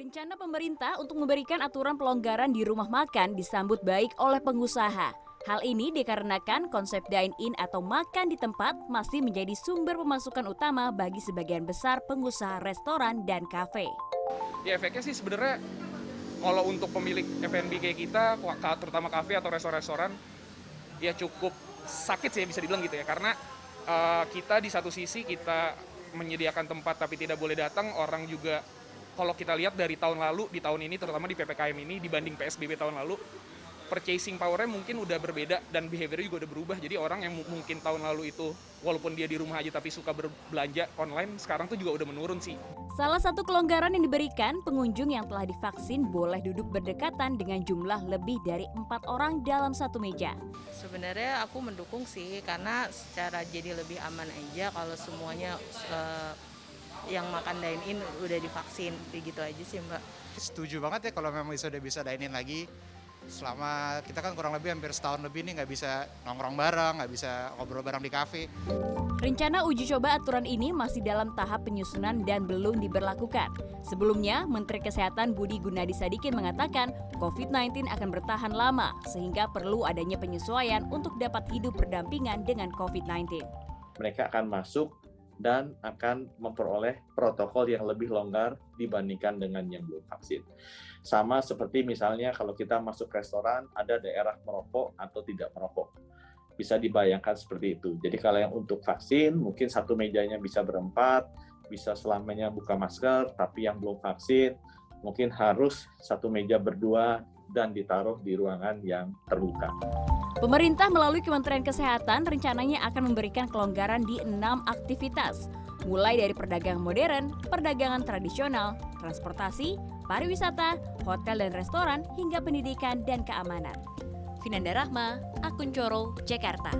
Rencana pemerintah untuk memberikan aturan pelonggaran di rumah makan disambut baik oleh pengusaha. Hal ini dikarenakan konsep dine-in atau makan di tempat masih menjadi sumber pemasukan utama bagi sebagian besar pengusaha restoran dan kafe. Ya efeknya sih sebenarnya kalau untuk pemilik F&B kayak kita, terutama kafe atau restoran-restoran, ya cukup sakit sih bisa dibilang gitu ya. Karena kita di satu sisi kita menyediakan tempat tapi tidak boleh datang, orang juga kalau kita lihat dari tahun lalu, di tahun ini terutama di PPKM ini dibanding PSBB tahun lalu, purchasing power-nya mungkin udah berbeda dan behavior juga udah berubah. Jadi orang yang mungkin tahun lalu itu walaupun dia di rumah aja tapi suka berbelanja online, sekarang tuh juga udah menurun sih. Salah satu kelonggaran yang diberikan, pengunjung yang telah divaksin boleh duduk berdekatan dengan jumlah lebih dari 4 orang dalam satu meja. Sebenarnya aku mendukung sih karena secara jadi lebih aman aja kalau semuanya yang makan dine-in udah divaksin, kayak gitu aja sih Mbak. Setuju banget ya kalau memang sudah bisa dine-in lagi. Selama kita kan kurang lebih hampir setahun lebih nih nggak bisa nongkrong bareng, nggak bisa ngobrol bareng di kafe. Rencana uji coba aturan ini masih dalam tahap penyusunan dan belum diberlakukan. Sebelumnya, Menteri Kesehatan Budi Gunadi Sadikin mengatakan COVID-19 akan bertahan lama sehingga perlu adanya penyesuaian untuk dapat hidup berdampingan dengan COVID-19. Mereka akan masuk dan akan memperoleh protokol yang lebih longgar dibandingkan dengan yang belum vaksin. Sama seperti misalnya kalau kita masuk restoran, ada daerah merokok atau tidak merokok. Bisa dibayangkan seperti itu. Jadi kalau yang untuk vaksin, mungkin satu mejanya bisa berempat, bisa selamanya buka masker, tapi yang belum vaksin, mungkin harus satu meja berdua dan ditaruh di ruangan yang terbuka. Pemerintah melalui Kementerian Kesehatan rencananya akan memberikan kelonggaran di 6 aktivitas, mulai dari perdagangan modern, perdagangan tradisional, transportasi, pariwisata, hotel dan restoran, hingga pendidikan dan keamanan. Vinanda Rahma, akun Coro, Jakarta.